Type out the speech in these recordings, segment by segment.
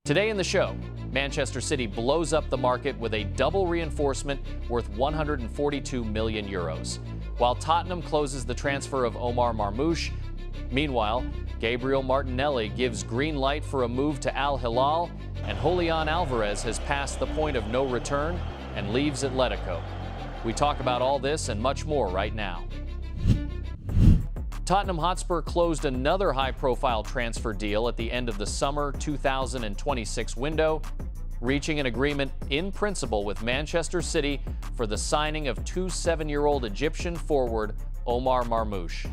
Today in the show, Manchester City blows up the market with a double reinforcement worth 142 million euros, while Tottenham closes the transfer of Omar Marmoush. Meanwhile, Gabriel Martinelli gives green light for a move to Al-Hilal, and Julian Alvarez has passed the point of no return and leaves Atletico. We talk about all this and much more right now. Tottenham Hotspur closed another high-profile transfer deal at the end of the summer 2026 window, reaching an agreement in principle with Manchester City for the signing of 27-year-old Egyptian forward Omar Marmoush.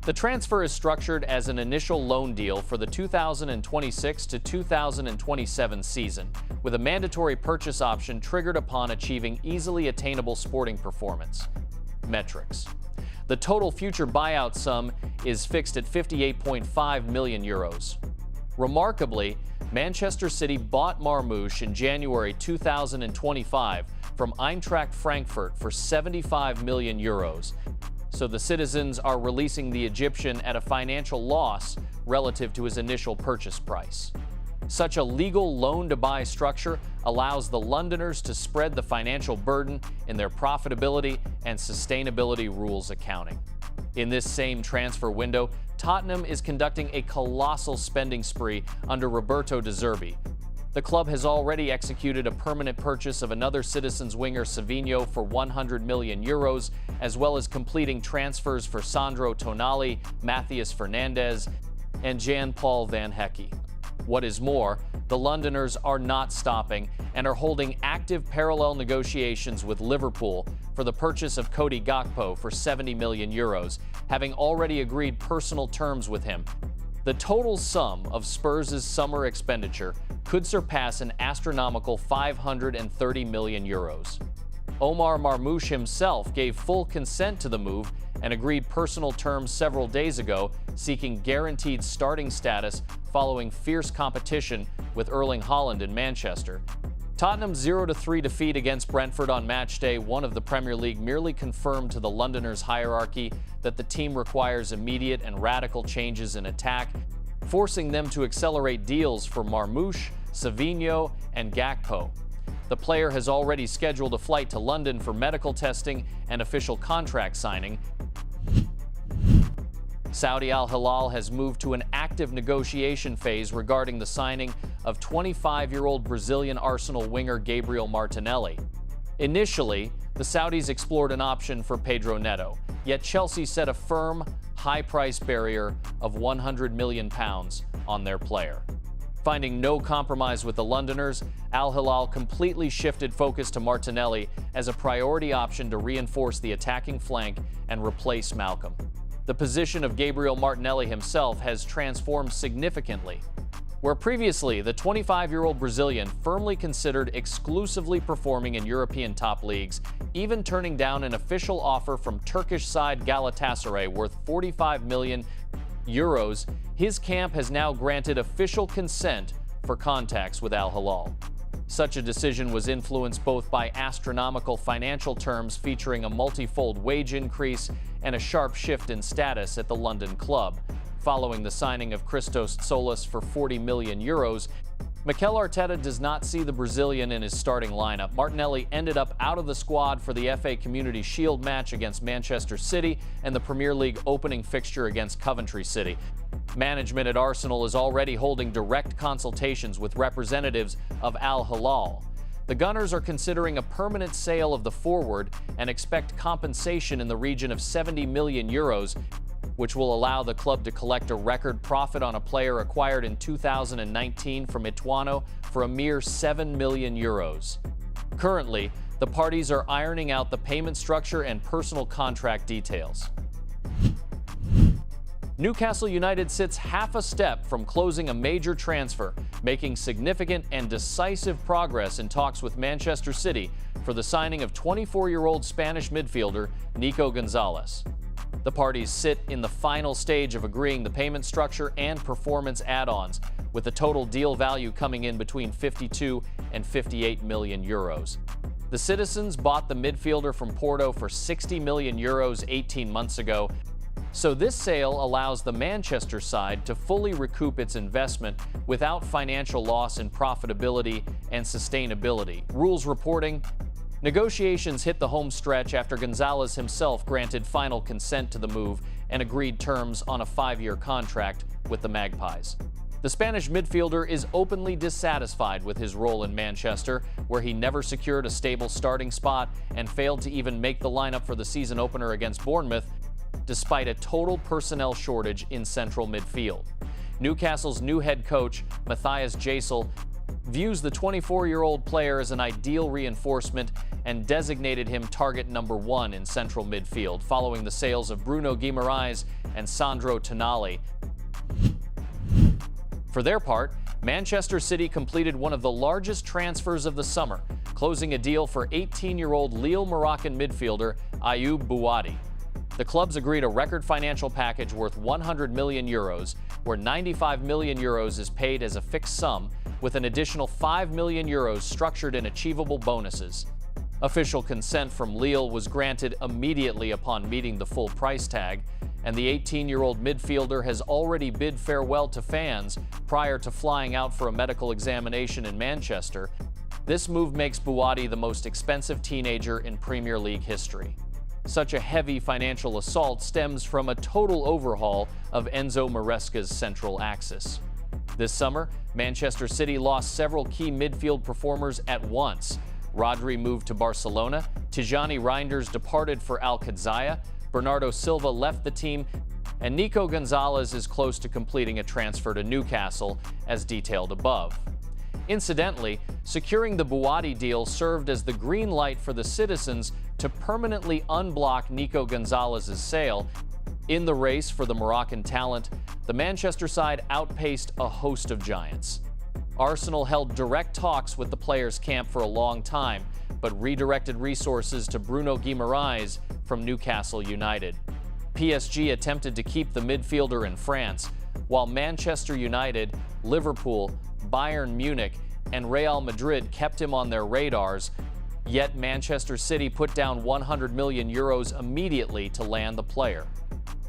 The transfer is structured as an initial loan deal for the 2026 to 2027 season, with a mandatory purchase option triggered upon achieving easily attainable sporting performance metrics. The total future buyout sum is fixed at 58.5 million euros. Remarkably, Manchester City bought Marmoush in January 2025 from Eintracht Frankfurt for 75 million euros. So the citizens are releasing the Egyptian at a financial loss relative to his initial purchase price. Such a legal loan-to-buy structure allows the Londoners to spread the financial burden in their profitability and sustainability rules accounting. In this same transfer window, Tottenham is conducting a colossal spending spree under Roberto De Zerbi. The club has already executed a permanent purchase of another Citizens winger Savinho for 100 million euros, as well as completing transfers for Sandro Tonali, Matthias Fernandes, and Jan-Paul van Hecke. What is more, the Londoners are not stopping and are holding active parallel negotiations with Liverpool for the purchase of Cody Gakpo for 70 million euros, having already agreed personal terms with him. The total sum of Spurs' summer expenditure could surpass an astronomical 530 million euros. Omar Marmoush himself gave full consent to the move and agreed personal terms several days ago, seeking guaranteed starting status following fierce competition with Erling Haaland in Manchester. Tottenham's 0-3 defeat against Brentford on match day 1 of the Premier League merely confirmed to the Londoners' hierarchy that the team requires immediate and radical changes in attack, forcing them to accelerate deals for Marmoush, Savinho, and Gakpo. The player has already scheduled a flight to London for medical testing and official contract signing. Saudi Al-Hilal has moved to an active negotiation phase regarding the signing of 25-year-old Brazilian Arsenal winger Gabriel Martinelli. Initially, the Saudis explored an option for Pedro Neto, yet Chelsea set a firm, high-price barrier of £100 million on their player. Finding no compromise with the Londoners, Al-Hilal completely shifted focus to Martinelli as a priority option to reinforce the attacking flank and replace Malcolm. The position of Gabriel Martinelli himself has transformed significantly. Where previously the 25-year-old Brazilian firmly considered exclusively performing in European top leagues, even turning down an official offer from Turkish side Galatasaray worth 45 million euros, his camp has now granted official consent for contacts with Al-Hilal. Such a decision was influenced both by astronomical financial terms featuring a multi-fold wage increase and a sharp shift in status at the London club. Following the signing of Christos Solis for 40 million euros, Mikel Arteta does not see the Brazilian in his starting lineup. Martinelli ended up out of the squad for the FA Community Shield match against Manchester City and the Premier League opening fixture against Coventry City. Management at Arsenal is already holding direct consultations with representatives of Al-Hilal. The Gunners are considering a permanent sale of the forward and expect compensation in the region of 70 million euros, which will allow the club to collect a record profit on a player acquired in 2019 from Ituano for a mere 7 million euros. Currently, the parties are ironing out the payment structure and personal contract details. Newcastle United sits half a step from closing a major transfer, making significant and decisive progress in talks with Manchester City for the signing of 24-year-old Spanish midfielder Nico Gonzalez. The parties sit in the final stage of agreeing the payment structure and performance add-ons, with the total deal value coming in between 52 and 58 million euros. The Citizens bought the midfielder from Porto for 60 million euros 18 months ago. So this sale allows the Manchester side to fully recoup its investment without financial loss in profitability and sustainability. Rules reporting: negotiations hit the home stretch after Gonzalez himself granted final consent to the move and agreed terms on a 5-year contract with the Magpies. The Spanish midfielder is openly dissatisfied with his role in Manchester, where he never secured a stable starting spot and failed to even make the lineup for the season opener against Bournemouth, despite a total personnel shortage in central midfield. Newcastle's new head coach, Matthias Gisel, views the 24-year-old player as an ideal reinforcement and designated him target number 1 in central midfield, following the sales of Bruno Guimaraes and Sandro Tonali. For their part, Manchester City completed one of the largest transfers of the summer, closing a deal for 18-year-old Lille Moroccan midfielder Ayyoub Bouaddi. The clubs agreed a record financial package worth €100 million, where €95 million is paid as a fixed sum, with an additional €5 million structured in achievable bonuses. Official consent from Lille was granted immediately upon meeting the full price tag, and the 18-year-old midfielder has already bid farewell to fans prior to flying out for a medical examination in Manchester. This move makes Bouaddi the most expensive teenager in Premier League history. Such a heavy financial assault stems from a total overhaul of Enzo Maresca's central axis. This summer, Manchester City lost several key midfield performers at once. Rodri moved to Barcelona, Tijani Reinders departed for Al-Qadsiya, Bernardo Silva left the team, and Nico Gonzalez is close to completing a transfer to Newcastle, as detailed above. Incidentally, securing the Bouaddi deal served as the green light for the citizens to permanently unblock Nico Gonzalez's sale. In the race for the Moroccan talent, the Manchester side outpaced a host of giants. Arsenal held direct talks with the players' camp for a long time, but redirected resources to Bruno Guimaraes from Newcastle United. PSG attempted to keep the midfielder in France, while Manchester United, Liverpool, Bayern Munich, and Real Madrid kept him on their radars, yet Manchester City put down €100 million immediately to land the player.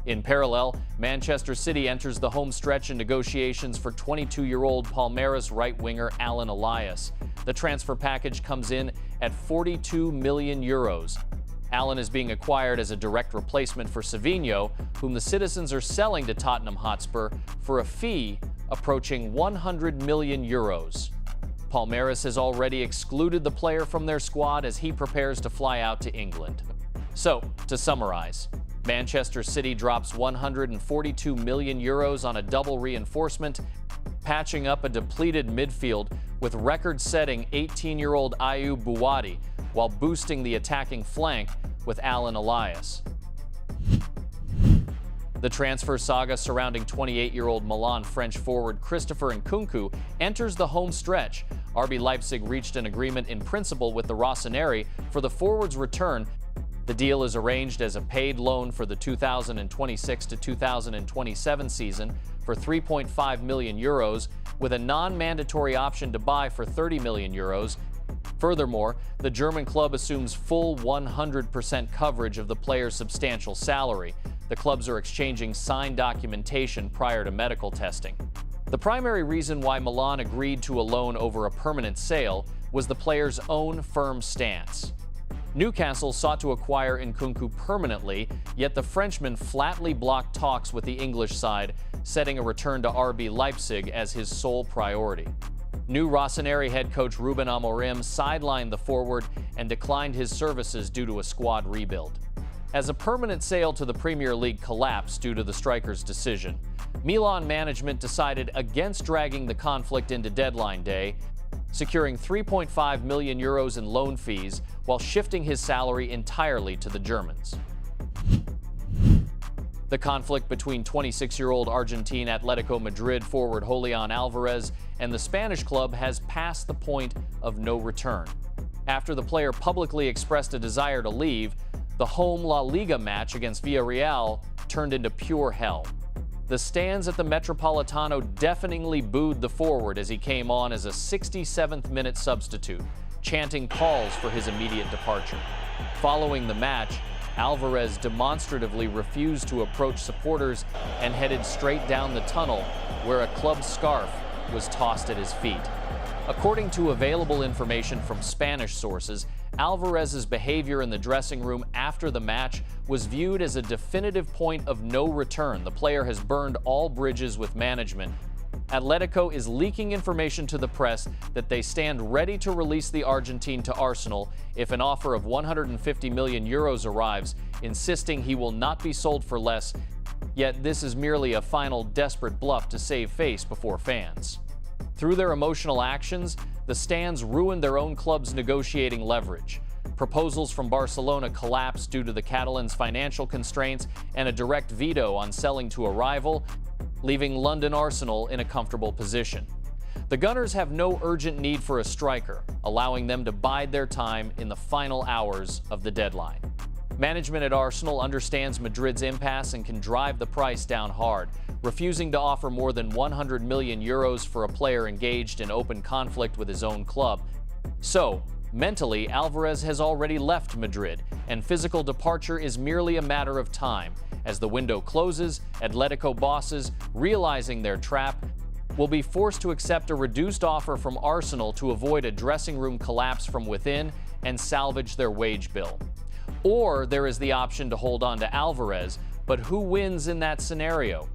In parallel, Manchester City enters the home stretch in negotiations for 22-year-old Palmeiras right-winger Allan Elias. The transfer package comes in at €42 million. Allan is being acquired as a direct replacement for Savinho, whom the citizens are selling to Tottenham Hotspur for a fee approaching €100 million. Palmeiras has already excluded the player from their squad as he prepares to fly out to England. So, to summarize, Manchester City drops €142 million on a double reinforcement, patching up a depleted midfield with record-setting 18-year-old Ayyoub Bouaddi, while boosting the attacking flank with Allan Elias. The transfer saga surrounding 28-year-old Milan French forward Christopher Nkunku enters the home stretch. RB Leipzig reached an agreement in principle with the Rossoneri for the forward's return. The deal is arranged as a paid loan for the 2026 to 2027 season for €3.5 million, with a non-mandatory option to buy for €30 million. Furthermore, the German club assumes full 100% coverage of the player's substantial salary. The clubs are exchanging signed documentation prior to medical testing. The primary reason why Milan agreed to a loan over a permanent sale was the player's own firm stance. Newcastle sought to acquire Nkunku permanently, yet the Frenchman flatly blocked talks with the English side, setting a return to RB Leipzig as his sole priority. New Rossoneri head coach Ruben Amorim sidelined the forward and declined his services due to a squad rebuild. As a permanent sale to the Premier League collapsed due to the striker's decision, Milan management decided against dragging the conflict into deadline day, securing €3.5 million in loan fees while shifting his salary entirely to the Germans. The conflict between 26-year-old Argentine Atletico Madrid forward Julian Alvarez and the Spanish club has passed the point of no return. After the player publicly expressed a desire to leave, the home La Liga match against Villarreal turned into pure hell. The stands at the Metropolitano deafeningly booed the forward as he came on as a 67th-minute substitute, chanting calls for his immediate departure. Following the match, Alvarez demonstratively refused to approach supporters and headed straight down the tunnel, where a club scarf was tossed at his feet. According to available information from Spanish sources, Alvarez's behavior in the dressing room after the match was viewed as a definitive point of no return. The player has burned all bridges with management. Atletico is leaking information to the press that they stand ready to release the Argentine to Arsenal if an offer of 150 million euros arrives, insisting he will not be sold for less. Yet this is merely a final desperate bluff to save face before fans. Through their emotional actions, the stands ruined their own club's negotiating leverage. Proposals from Barcelona collapsed due to the Catalans' financial constraints and a direct veto on selling to a rival, leaving London Arsenal in a comfortable position. The Gunners have no urgent need for a striker, allowing them to bide their time in the final hours of the deadline. Management at Arsenal understands Madrid's impasse and can drive the price down hard, refusing to offer more than 100 million euros for a player engaged in open conflict with his own club. So, mentally, Alvarez has already left Madrid, and physical departure is merely a matter of time. As the window closes, Atletico bosses, realizing their trap, will be forced to accept a reduced offer from Arsenal to avoid a dressing room collapse from within and salvage their wage bill. Or there is the option to hold on to Alvarez, but who wins in that scenario?